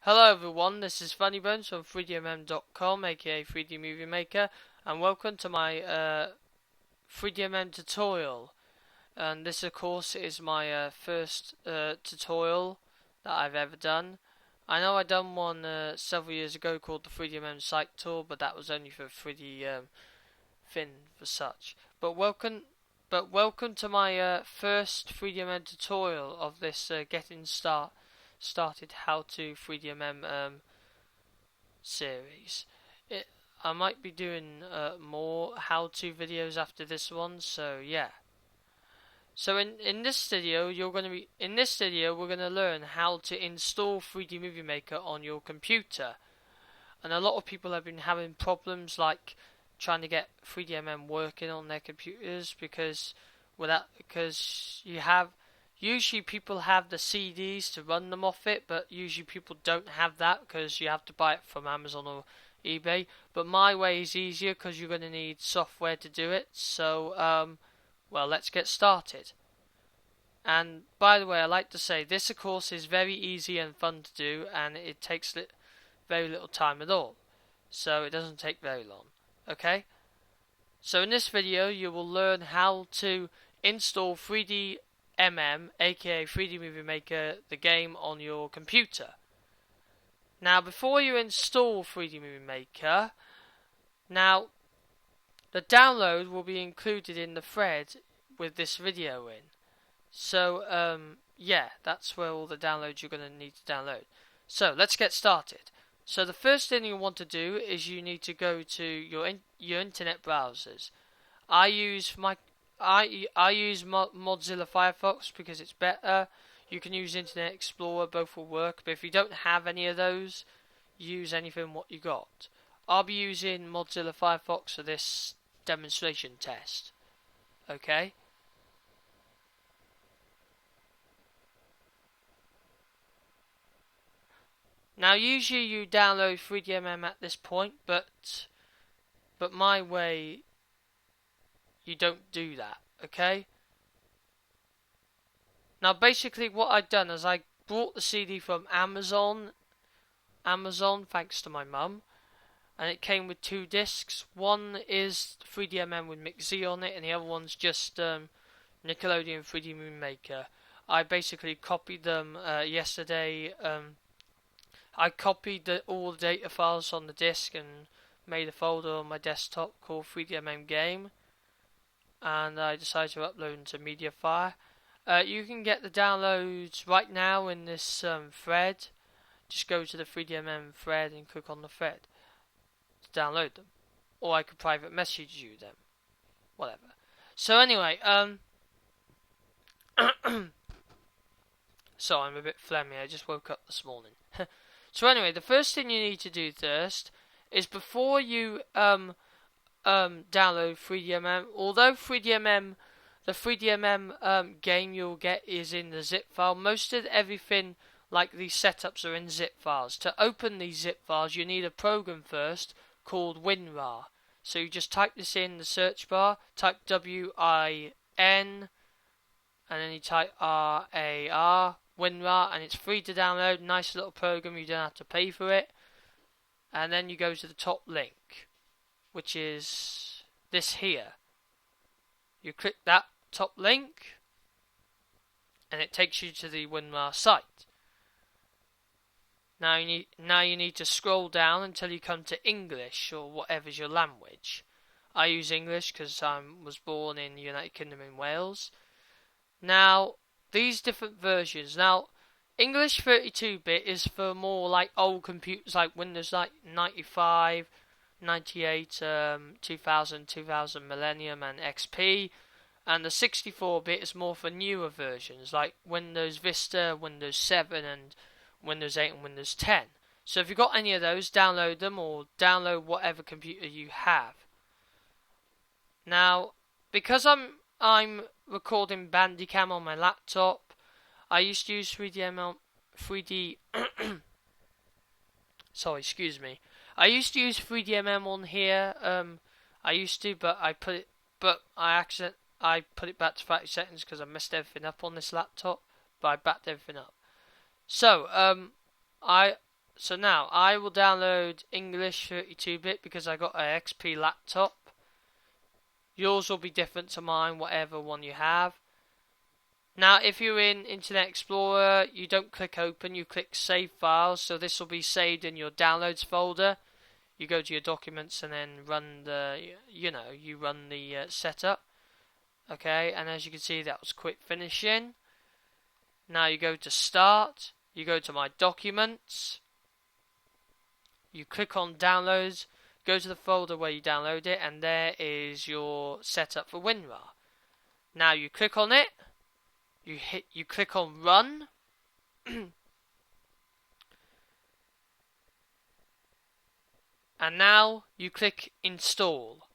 Hello everyone, this is Funny Bones from 3DMM.com, aka 3D Movie Maker, and welcome to my 3DMM tutorial. And this, of course, is my first tutorial that I've ever done. I know I done one several years ago called the 3DMM Site Tour, but that was only for 3D Fin for such. But welcome to my first 3DMM tutorial of this getting started how to 3DMM series. I might be doing more how-to videos after this one, so yeah. So in this video, we're gonna learn how to install 3D Movie Maker on your computer. And a lot of people have been having problems like trying to get 3DMM working on their computers because you have usually people have the CDs to run them off it, but usually people don't have that because you have to buy it from Amazon or eBay. But my way is easier because you're going to need software to do it. So, well, let's get started. And by the way, I like to say this, of course, is very easy and fun to do, and it takes very little time at all. So it doesn't take very long. Okay? So in this video, you will learn how to install 3DMM, aka 3D Movie Maker, the game on your computer. Now, before you install 3D Movie Maker, now the download will be included in the thread with this video in. So, yeah, that's where all the downloads you're going to need to download. So, let's get started. So, the first thing you want to do is you need to go to your internet browsers. I use Mozilla Firefox because it's better. You can use Internet Explorer, both will work. But if you don't have any of those, use anything what you got. I'll be using Mozilla Firefox for this demonstration test. Okay. Now, usually you download 3DMM at this point, but my way, you don't do that, okay? Now, basically what I've done is I bought the CD from Amazon, thanks to my mum, and it came with 2 discs. One is 3DMM with McZ on it, and the other one's just Nickelodeon 3D Movie Maker. I basically copied them yesterday. I copied all the data files on the disk and made a folder on my desktop called 3DMM Game, and I decided to upload them to Mediafire. You can get the downloads right now in this thread. Just go to the 3DMM thread and click on the thread to download them, or I could private message you them, whatever. So anyway, so I'm a bit phlegmy. I just woke up this morning. So anyway, the first thing you need to do first is before you download 3DMM, although the 3DMM game you'll get is in the zip file, most of everything like these setups are in zip files. To open these zip files, you need a program first called WinRAR. So you just type this in the search bar, type WIN, and then you type RAR, WinRAR, and it's free to download. Nice little program, you don't have to pay for it. And then you go to the top link, which is this here. You click that top link, and it takes you to the WinRAR site. Now you need to scroll down until you come to English or whatever's your language. I use English because I was born in the United Kingdom in Wales. Now, these different versions. Now, English 32-bit is for more like old computers like Windows 95, 98, 2000, 2000 Millennium and XP. And the 64-bit is more for newer versions like Windows Vista, Windows 7 and Windows 8 and Windows 10. So if you've got any of those, download them or download whatever computer you have. Now, because I'm recording Bandicam on my laptop, I used to use 3D sorry, excuse me. I used to use 3DMM on here. But I put it back to 30 seconds because I messed everything up on this laptop. But I backed everything up. So, So now I will download English 32-bit because I got an XP laptop. Yours will be different to mine, whatever one you have. Now, if you're in Internet Explorer, you don't click open, you click save files. So this will be saved in your downloads folder. You go to your documents and then run the, you run the setup. Okay, and as you can see, that was quick finishing. Now you go to start, you go to my documents, you click on downloads, go to the folder where you download it, and there is your setup for WinRAR. Now you click on it, you click on run, and now you click install.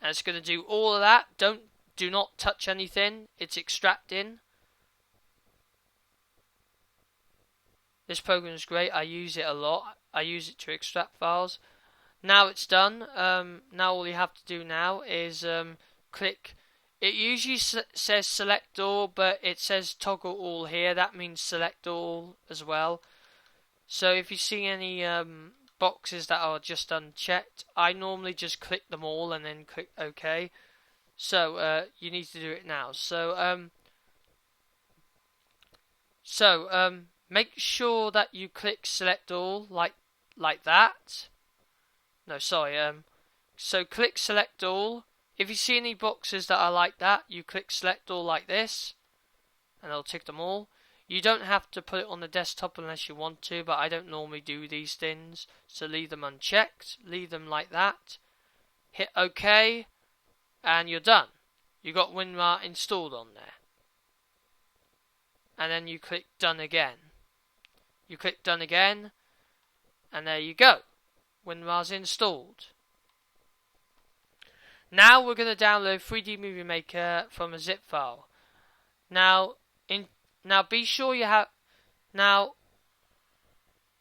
And it's going to do all of that. Do not touch anything. It's extracting. This program is great. I use it a lot. I use it to extract files. Now it's done. Now all you have to do now is click. It usually says select all, but it says toggle all here. That means select all as well. So if you see any boxes that are just unchecked, I normally just click them all and then click OK. So you need to do it now. So make sure that you click select all like that. No, sorry. So click select all. If you see any boxes that are like that, you click select all like this, and it'll tick them all. You don't have to put it on the desktop unless you want to, but I don't normally do these things, so leave them unchecked. Leave them like that. Hit OK, and you're done. You got WinRAR installed on there. And then you click done again. You click done again, and there you go. WinRAR's installed. Now we're going to download 3D Movie Maker from a zip file. Now be sure you have now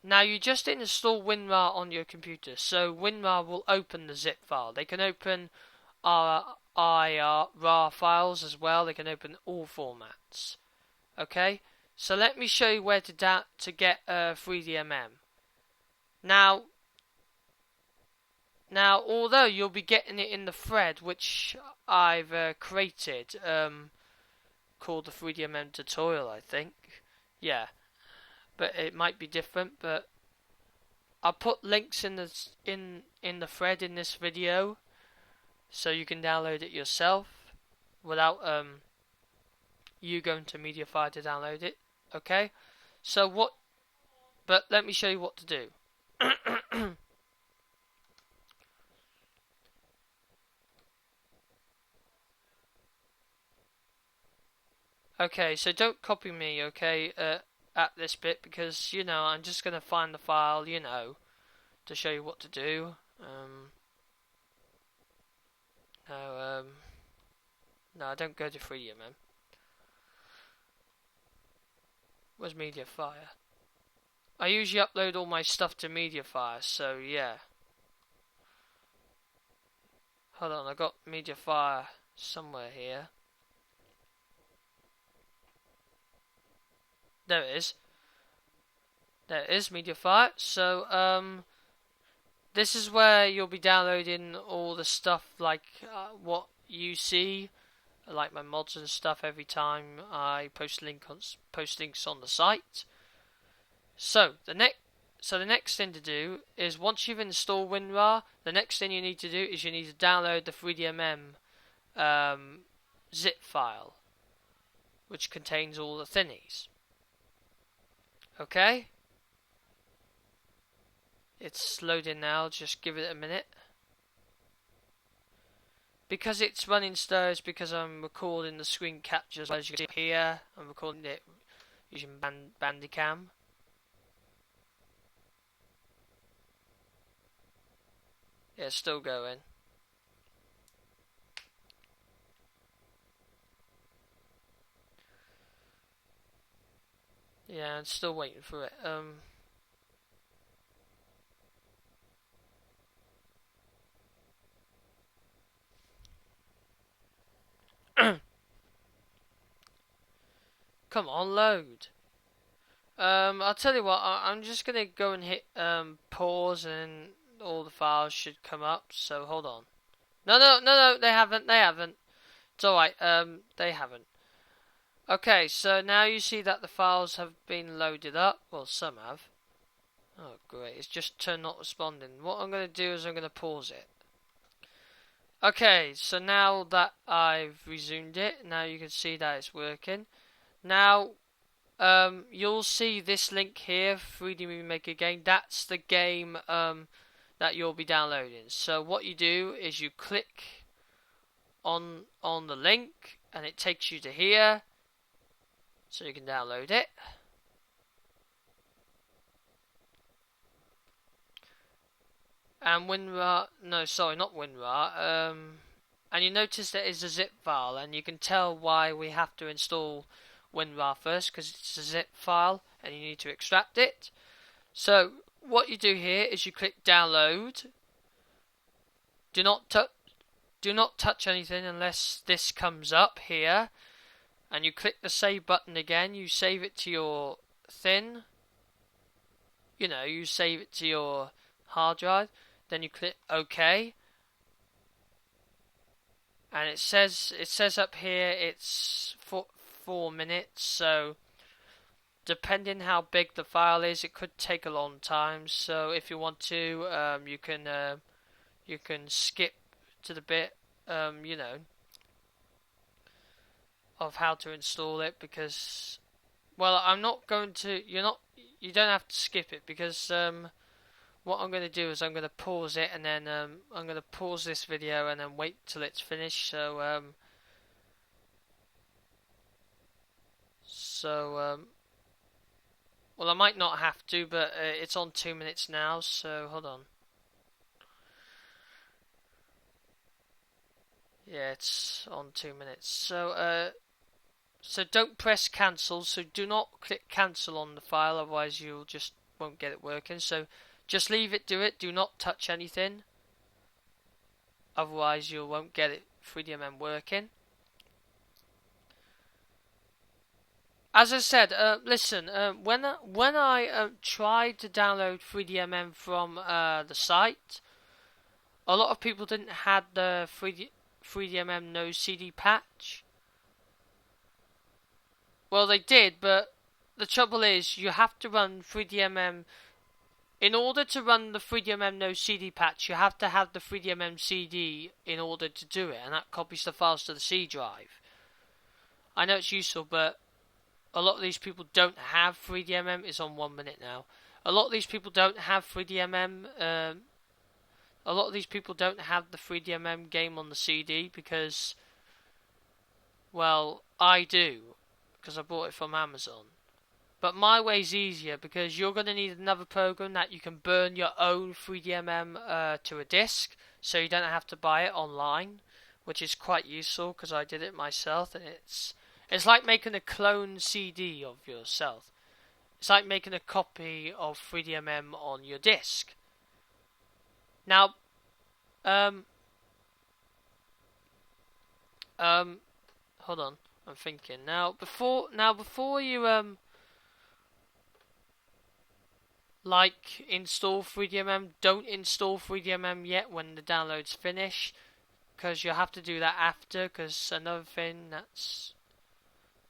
you just install WinRAR on your computer, so WinRAR will open the zip file. They can open RAR files as well. They can open all formats. Okay, so let me show you where to get 3DMM. Now, although you'll be getting it in the thread which I've created, called the 3DMM tutorial, I think. Yeah, but it might be different. But I'll put links in the thread in this video, so you can download it yourself without you going to Mediafire to download it. Okay, but let me show you what to do. Okay, so don't copy me, okay, at this bit, because, I'm just going to find the file, to show you what to do. No, don't go to 3DMM. Where's Mediafire? I usually upload all my stuff to Mediafire, so yeah. Hold on, I got Mediafire somewhere here. There it is. There it is, Mediafire. So, this is where you'll be downloading all the stuff, like what you see, like my mods and stuff. Every time I post links on the site. So the next thing to do is, once you've installed WinRAR, the next thing you need to do is you need to download the 3DMM zip file, which contains all the thingies. Okay, it's loading now, just give it a minute. Because it's running slow, it's because I'm recording the screen capture as well. As you can see here, I'm recording it using Bandicam. Yeah, it's still going. Yeah, I'm still waiting for it. Come on, load. I'll tell you what, I'm just gonna go and hit pause and all the files should come up, so hold on. No, they haven't. It's alright, they haven't. Okay, so now you see that the files have been loaded up. Well, some have. Oh, great. It's just turned not responding. What I'm going to do is I'm going to pause it. Okay, so now that I've resumed it, now you can see that it's working. Now, you'll see this link here, 3D Movie Maker game. That's the game that you'll be downloading. So what you do is you click on the link, and it takes you to here, so you can download it. And WinRAR, no, sorry, not WinRAR. And you notice that it's a zip file, and you can tell why we have to install WinRAR first, because it's a zip file, and you need to extract it. So what you do here is you click download. Do not touch anything unless this comes up here, and you click the save button again. You save it to your thin. You save it to your hard drive. Then you click OK, and it says up here it's 4 minutes. So depending how big the file is, it could take a long time. So if you want to, you can skip to the bit of how to install it, because I'm not going to. You don't have to skip it, because what I'm going to do is I'm going to pause it, and then I'm going to pause this video and then wait till it's finished. So I might not have to, but it's on 2 minutes now, so hold on. Yeah, it's on 2 minutes. So don't press cancel. So do not click cancel on the file, otherwise you just won't get it working. So just leave it, do it. Do not touch anything, otherwise you won't get it 3DMM working. As I said, listen. When I tried to download 3DMM from the site, a lot of people didn't have the 3DMM no CD patch. Well, they did, but the trouble is you have to run 3DMM. In order to run the 3DMM no CD patch, you have to have the 3DMM CD in order to do it, and that copies the files to the C drive. I know it's useful, but a lot of these people don't have 3DMM. It's on 1 minute now. A lot of these people don't have 3DMM. A lot of these people don't have the 3DMM game on the CD because, well, I do, because I bought it from Amazon. But my way's easier, because you're going to need another program that you can burn your own 3DMM to a disk, so you don't have to buy it online, which is quite useful because I did it myself, and it's like making a clone CD of yourself. It's like making a copy of 3DMM on your disk. Now, hold on, I'm thinking. Now before you install 3DMM, don't install 3DMM yet when the download's finished, because you'll have to do that after. Because another thing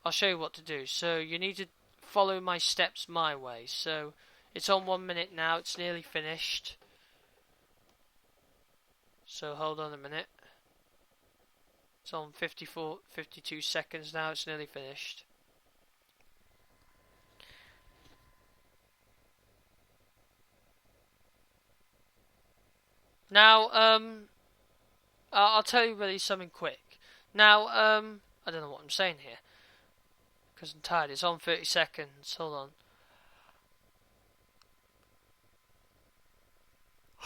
I'll show you what to do. So you need to follow my steps my way. So it's on 1 minute now. It's nearly finished. So hold on a minute. It's on 52 seconds now. It's nearly finished. Now, I'll tell you really something quick. Now, I don't know what I'm saying here, because I'm tired. It's on 30 seconds. Hold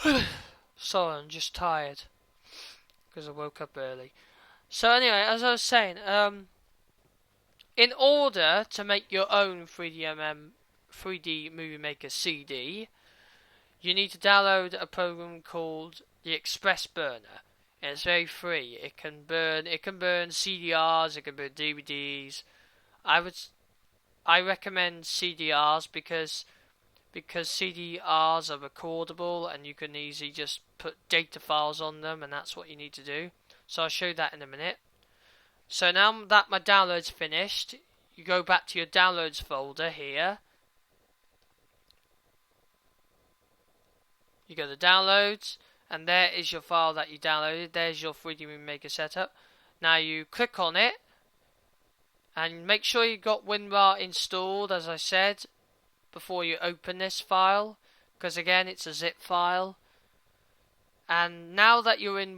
on. Sorry, I'm just tired, because I woke up early. So anyway, as I was saying, in order to make your own 3D Movie Maker CD, you need to download a program called the Express Burner, and it's very free. It can burn CDRs, it can burn DVDs. I recommend CDRs because CDRs are recordable and you can easily just put data files on them, and that's what you need to do. So I'll show you that in a minute. So now that my download's finished, you go back to your downloads folder here. You go to downloads, and there is your file that you downloaded. There's your 3D Movie Maker setup. Now you click on it, and make sure you got WinRAR installed, as I said, before you open this file, because again it's a zip file. And now that you're in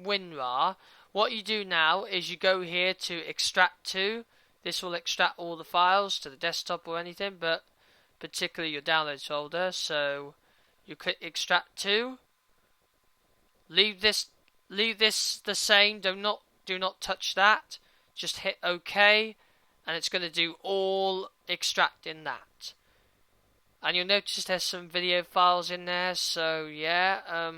WinRAR, what you do now is you go here to extract to. This will extract all the files to the desktop or anything, but particularly your downloads folder. So you click extract to. Leave this the same. Do not touch that. Just hit OK, and it's going to do all extracting that. And you'll notice there's some video files in there. So yeah,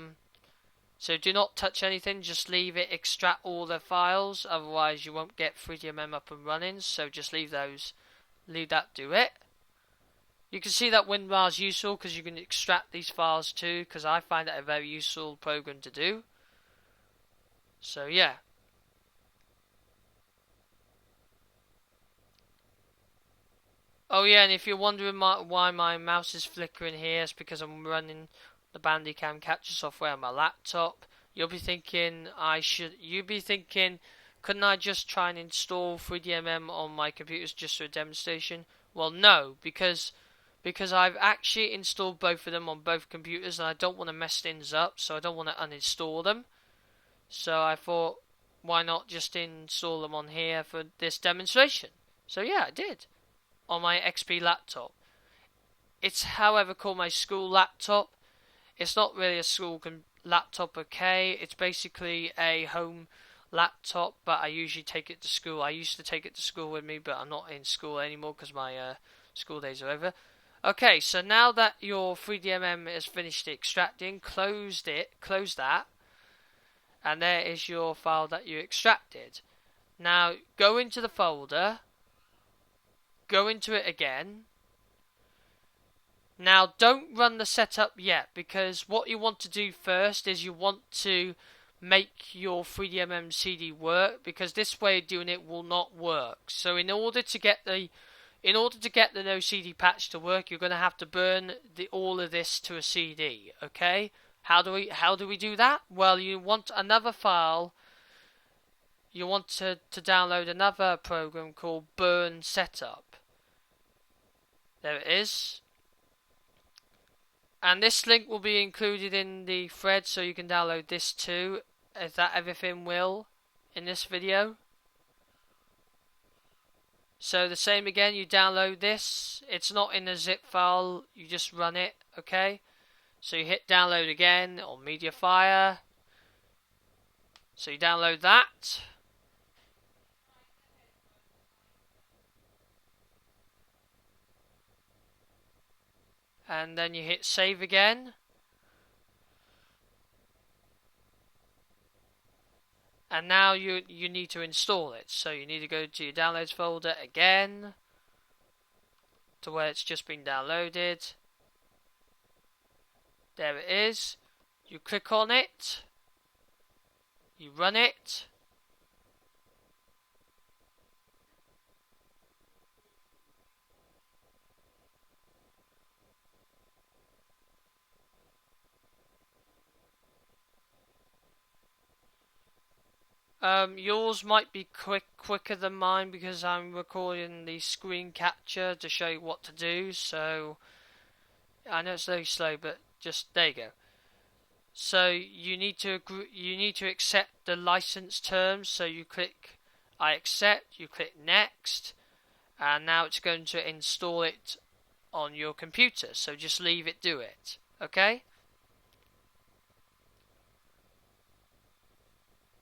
so do not touch anything. Just leave it extract all the files. Otherwise, you won't get 3DMM up and running. So just leave that do it. You can see that WinRAR is useful because you can extract these files too, because I find that a very useful program to do. So yeah. Oh yeah, and if you're wondering why my mouse is flickering here, it's because I'm running the Bandicam capture software on my laptop. You'll be thinking, couldn't I just try and install 3DMM on my computers just for a demonstration? Well, no, because I've actually installed both of them on both computers, and I don't want to mess things up, so I don't want to uninstall them. So I thought, why not just install them on here for this demonstration? So yeah, I did. On my XP laptop. It's, however, called my school laptop. It's not really a school laptop, okay? It's basically a home laptop, but I usually take it to school. I used to take it to school with me, but I'm not in school anymore because my school days are over. Okay, so now that your 3DMM is finished extracting, close that, and there is your file that you extracted. Now, go into the folder, go into it again. Now, don't run the setup yet, because what you want to do first is you want to make your 3DMM CD work, because this way of doing it will not work. So in order to get the no CD patch to work, you're going to have to burn all of this to a CD, okay? How do we do that? Well, you want another file. You want to download another program called Burn Setup. There it is. And this link will be included in the thread, so you can download this too. Is that everything will in this video? So the same again, you download this. It's not in a zip file, you just run it, okay? So you hit download again on Mediafire. So you download that. And then you hit save again. And now you need to install it. So you need to go to your downloads folder again, to where it's just been downloaded. There it is. You click on it. You run it. Yours might be quicker than mine because I'm recording the screen capture to show you what to do. So I know it's very slow, but just there you go. So you need to accept the license terms. So you click I accept. You click next, and now it's going to install it on your computer. So just leave it do it. Okay.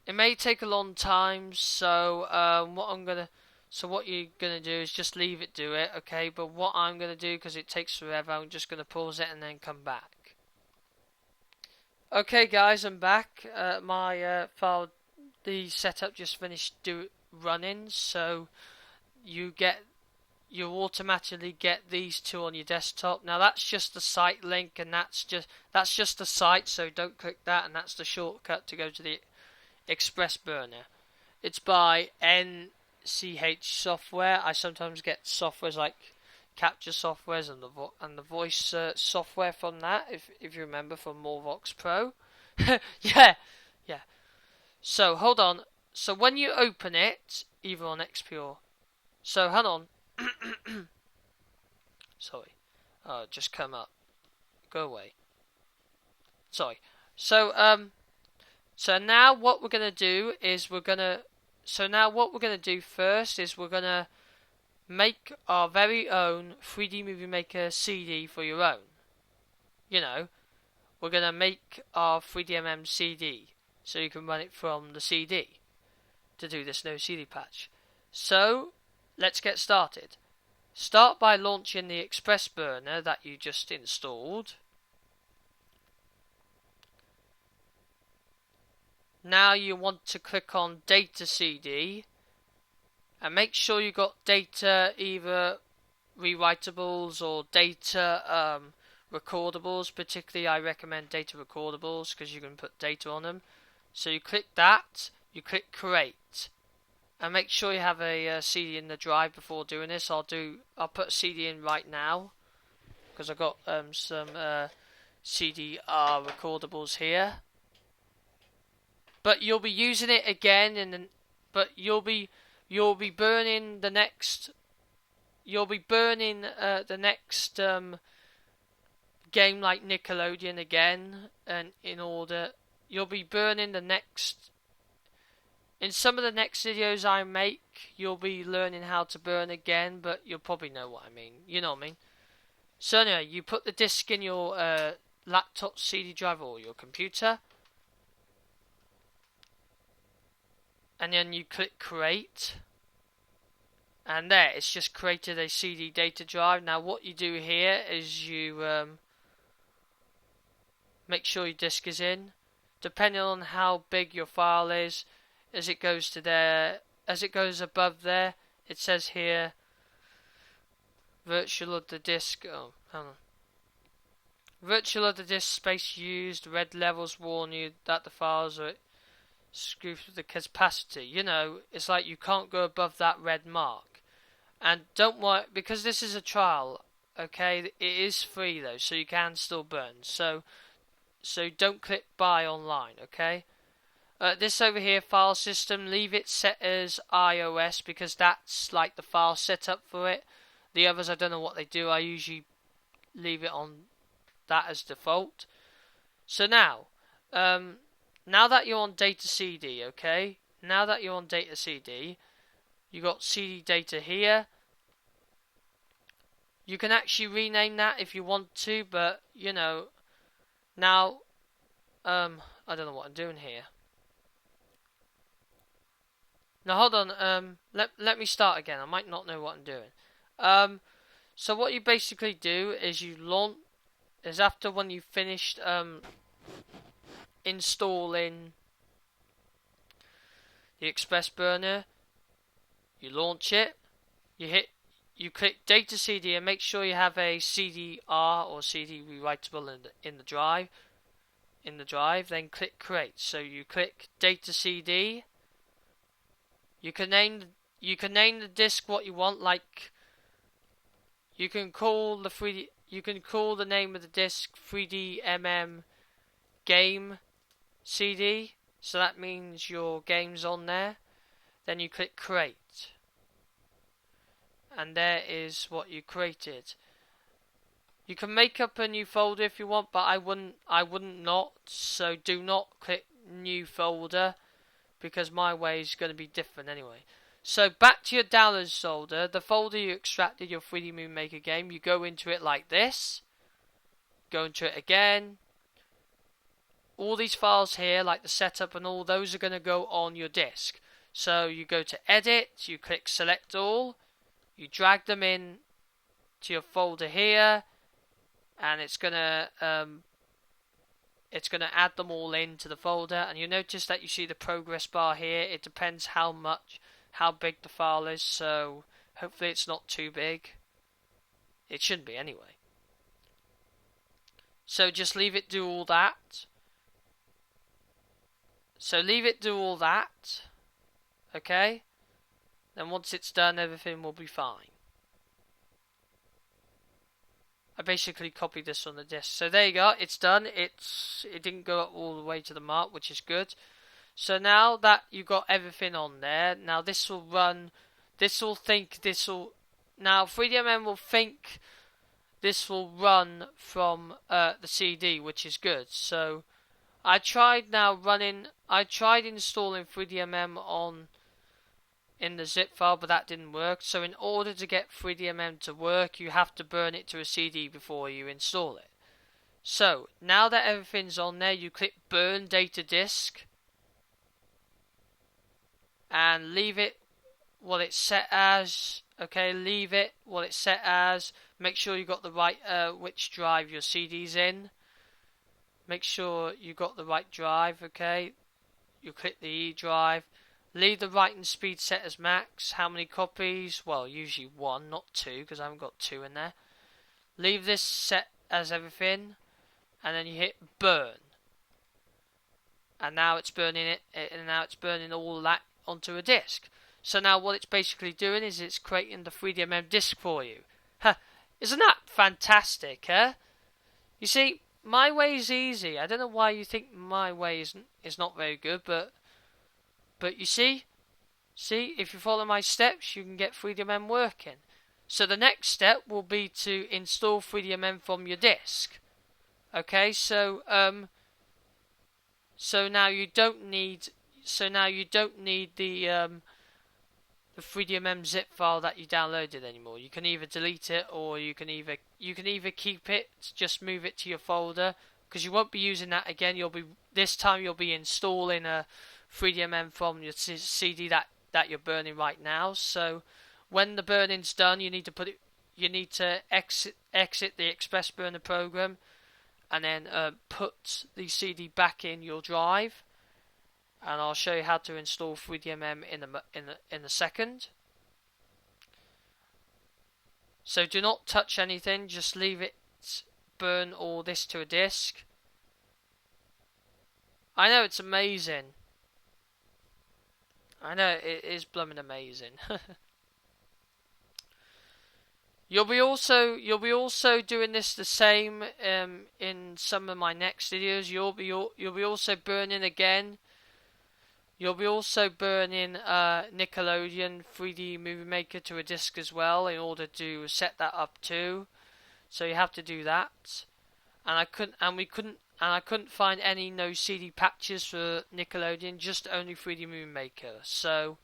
It may take a long time, so what you're gonna do is just leave it do it, okay? But what I'm gonna do, because it takes forever, I'm just gonna pause it and then come back. Okay, guys, I'm back. My file, the setup just finished running, so you automatically get these two on your desktop. Now that's just the site link, and that's just the site, so don't click that, and that's the shortcut to go to the Express Burner. It's by NCH Software. I sometimes get softwares like capture softwares and the voice software from that, if you remember, from Morvox Pro. yeah. So hold on. So when you open it, either on XP, so hold on. Sorry. Just come up. Go away. Sorry. So now what we're gonna do is we're gonna make our very own 3D Movie Maker CD for your own. You know, we're gonna make our 3DMM CD so you can run it from the CD to do this no CD patch. So let's get started. Start by launching the Express Burner that you just installed. Now you want to click on Data CD and make sure you got data, either rewritables or data recordables. Particularly I recommend data recordables because you can put data on them. So you click that, you click create, and make sure you have a CD in the drive before doing this. I'll put a CD in right now because I've got some CDR recordables here. But you'll be using it again, but you'll be burning the next. You'll be burning the next game like Nickelodeon again, and you'll be burning the next. In some of the next videos I make, you'll be learning how to burn again, but you'll probably know what I mean. You know what I mean? So anyway, you put the disc in your laptop CD drive or your computer, and then you click create, and there, it's just created a CD data drive. Now what you do here is you make sure your disk is in, depending on how big your file is. As it goes above there, it says here virtual of the disk. Oh, hang on. Virtual of the disk space used. Red levels warn you that the files are screwed with the capacity. You know, it's like you can't go above that red mark. And don't worry, because this is a trial. Okay, it is free though, so you can still burn. So don't click buy online. Okay. This over here, file system, leave it set as iOS because that's like the file setup for it. The others, I don't know what they do. I usually leave it on that as default. So now that you're on data CD, okay? Now that you're on data CD, you got CD data here. You can actually rename that if you want to, but you know, now I don't know what I'm doing here. Now hold on, let me start again. I might not know what I'm doing. So what you basically do is after when you finished installing the Express Burner, you launch it, you click Data CD and make sure you have a CDR or CD rewritable in the drive. Then click Create. So you click Data CD. You can name the disk what you want. Like you can call the name of the disk 3DMM Game CD. So that means your game's on there. Then you click Create, and there is what you created. You can make up a new folder if you want, but I wouldn't not. So do not click New Folder, because my way is going to be different anyway. So back to your downloads folder, the folder you extracted your 3D Movie Maker game, you go into it like this. Go into it again. All these files here, like the setup and all, those are going to go on your disk. So you go to Edit, you click Select All, you drag them in to your folder here, and it's going to add them all into the folder, and you notice that you see the progress bar here. It depends how how big the file is, so hopefully it's not too big. It shouldn't be anyway. So just leave it do all that. So leave it do all that. Okay? Then once it's done, everything will be fine. I basically copied this on the disk. So there you go, it's done. It didn't go up all the way to the mark, which is good. So now that you've got everything on there, now this will run, now 3DMM will think this will run from the CD, which is good. So I tried installing 3DMM in the zip file, but that didn't work. So in order to get 3DMM to work, you have to burn it to a CD before you install it. So now that everything's on there, you click burn data disk and leave it what it's set as. Okay, leave it what it's set as. Make sure you got the right which drive your CD's in. Make sure you got the right drive. Okay, you click the E drive. Leave the writing speed set as max. How many copies? Well, usually 1, not 2, because I haven't got 2 in there. Leave this set as everything, and then you hit burn. And now it's burning it, and now it's burning all that onto a disk. So now what it's basically doing is it's creating the 3DMM disk for you. Isn't that fantastic, huh? You see, my way is easy. I don't know why you think my way is not very good, but you see, if you follow my steps, you can get 3DMM working. So the next step will be to install 3DMM from your disk. Okay, so now you don't need the 3DMM zip file that you downloaded anymore. You can either delete it, or you can either keep it, just move it to your folder, because you won't be using that again. This time you'll be installing a 3DMM from your CD that you're burning right now. So when the burning's done, you need to exit the Express Burner program, and then put the CD back in your drive. And I'll show you how to install 3DMM in a second. So do not touch anything, just leave it burn all this to a disk. I know it's amazing. I know it is blooming amazing. You'll be also doing this the same in some of my next videos. You'll be also burning again. You'll be also burning Nickelodeon 3D Movie Maker to a disk as well in order to set that up too. So you have to do that. And I couldn't find any no CD patches for Nickelodeon, just only 3D Movie Maker. So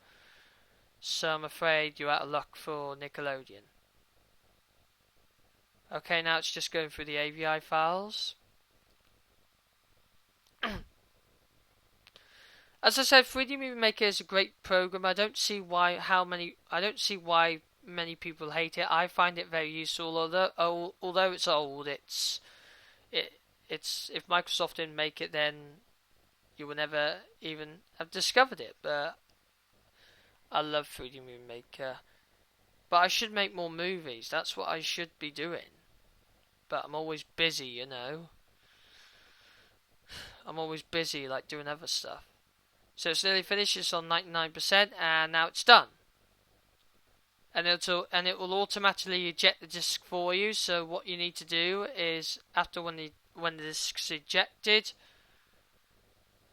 I'm afraid you're out of luck for Nickelodeon. Okay, now it's just going through the AVI files. As I said, 3D Movie Maker is a great program. I don't see why many people hate it. I find it very useful. Although it's old, it's if Microsoft didn't make it, then you would never even have discovered it. But I love 3D Movie Maker. But I should make more movies. That's what I should be doing. But I'm always busy, you know. I'm always busy, like doing other stuff. So it's nearly finished. It's on 99%, and now it's done. And it will automatically eject the disk for you. So what you need to do is, after when the disk's ejected,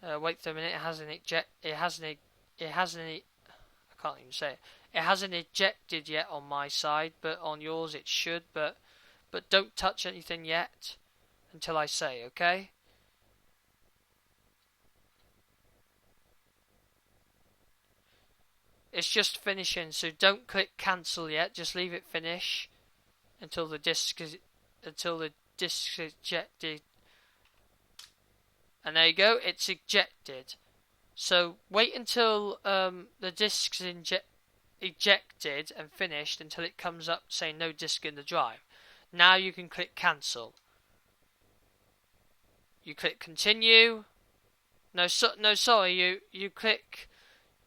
wait for a minute. It hasn't ejected yet on my side, but on yours it should. But don't touch anything yet until I say, okay? It's just finishing, so don't click cancel yet. Just leave it finish until the disk is ejected. And there you go, it's ejected. So wait until the disk's ejected and finished until it comes up saying no disk in the drive. Now you can click cancel. You click continue. You click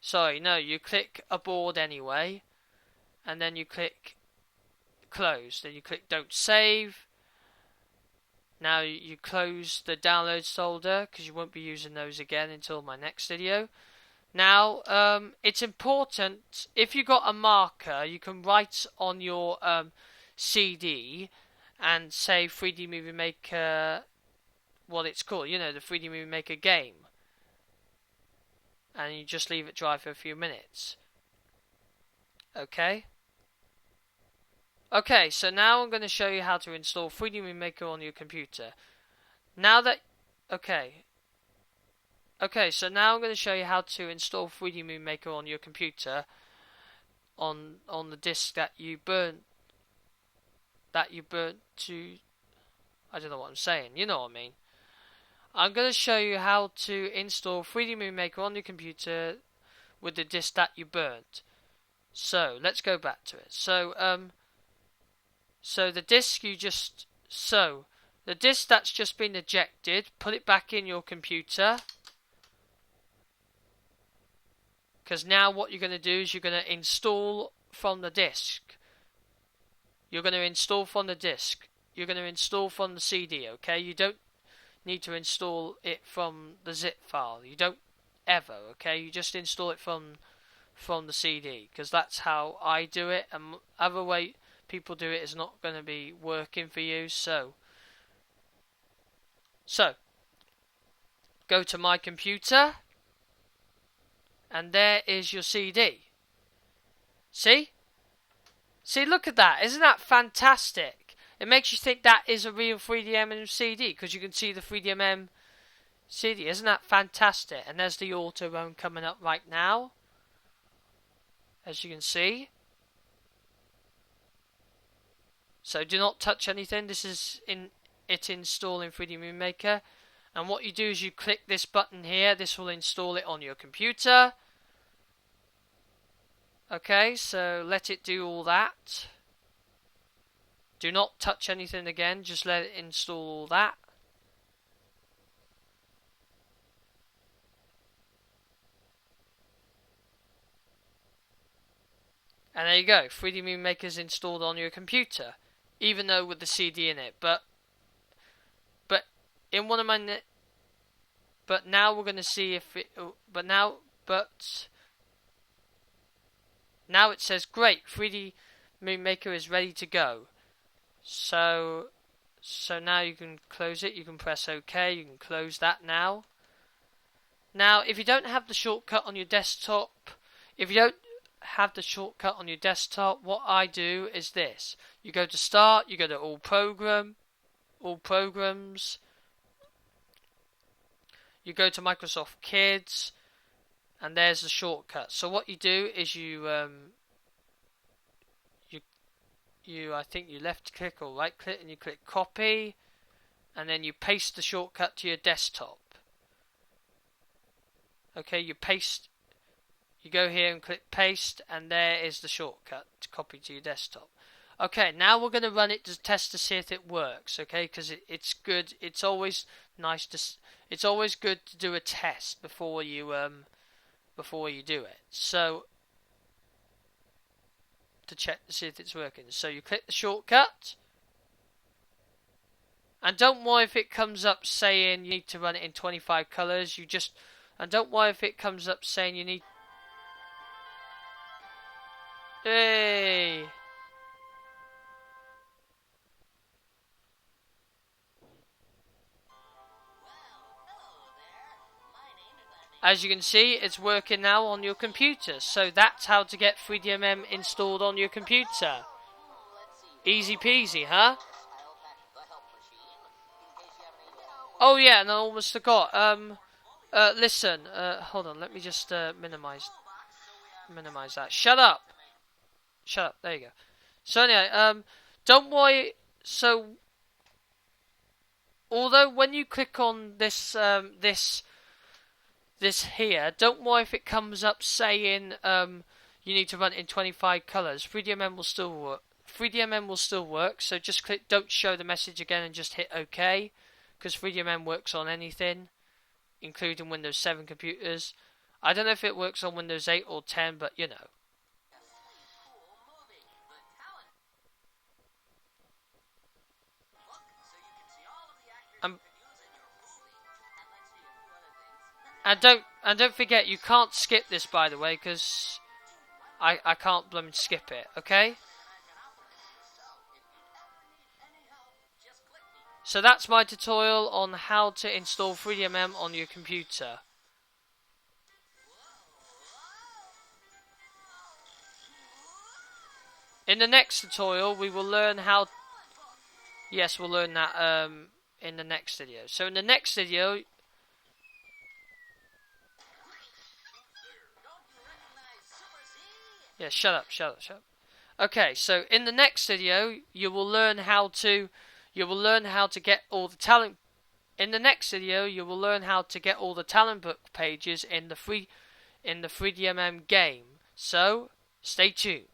Sorry, no, you click abort anyway, and then you click close. Then you click don't save. Now you close the downloads folder because you won't be using those again until my next video. Now, it's important, if you got a marker, you can write on your CD and say 3D Movie Maker, what it's called, you know, the 3D Movie Maker game. And you just leave it dry for a few minutes. Okay? Okay, so now I'm going to show you how to install 3D Movie Maker on your computer. Now that... Okay, so now I'm going to show you how to install 3D Movie Maker on your computer on the disk that you burnt to... I don't know what I'm saying, you know what I mean. I'm going to show you how to install 3D Movie Maker on your computer with the disk that you burnt. So, let's go back to it. So the disk the disk that's just been ejected, put it back in your computer. Because now what you're going to do is you're going to install from the disk. You're going to install from the disk. You're going to install from the CD, okay? You don't need to install it from the zip file. You don't ever, okay? You just install it from the CD. Because that's how I do it. And other way people do it is not going to be working for you. So, go to my computer. And there is your CD. See? See, look at that. Isn't that fantastic? It makes you think that is a real 3DMM CD because you can see the 3DMM CD. Isn't that fantastic? And there's the auto run coming up right now. As you can see. So do not touch anything. This is installing 3D Movie Maker. And what you do is you click this button here. This will install it on your computer. Okay, so let it do all that. Do not touch anything again. Just let it install all that. And there you go. 3D Movie Maker is installed on your computer. Even though with the CD in it. But in one of my... But now we're going to see if it... Now it says, great, 3D Movie Maker is ready to go. So now you can close it. You can press OK. You can close that now. Now, if you don't have the shortcut on your desktop... what I do is this. You go to Start, you go to All Programs, you go to Microsoft Kids, and there's the shortcut. So what you do is you I think you left click or right click and you click copy, and then you paste the shortcut to your desktop. Okay, you go here and click paste, and there is the shortcut to copy to your desktop. Okay, now we're going to run it to test to see if it works. Okay, because it's good. It's always nice to. It's always good to do a test before you do it. So to check to see if it's working. So you click the shortcut, and don't worry if it comes up saying you need to run it in 25 colors. And don't worry if it comes up saying you need. Hey. As you can see, it's working now on your computer. So that's how to get 3DMM installed on your computer. Easy peasy, huh? Oh yeah, and I almost forgot. Listen. Hold on. Let me just minimize that. Shut up. There you go. So anyway, don't worry. So, although when you click on this this here, don't worry if it comes up saying you need to run it in 25 colors. 3DMM will still work. 3DMM will still work. So just click don't show the message again and just hit OK, because 3DMM works on anything, including Windows 7 computers. I don't know if it works on Windows 8 or 10, but you know. And don't forget, you can't skip this, by the way, because I can't blooming skip it. Okay. So that's my tutorial on how to install FreeDMM on your computer. In the next tutorial, we will learn how. Yes, we'll learn that in the next video. So in the next video. Yeah, shut up. Okay, so in the next video, you will learn how to get all the talent. In the next video, you will learn how to get all the talent book pages in the FreeDMM game. So stay tuned.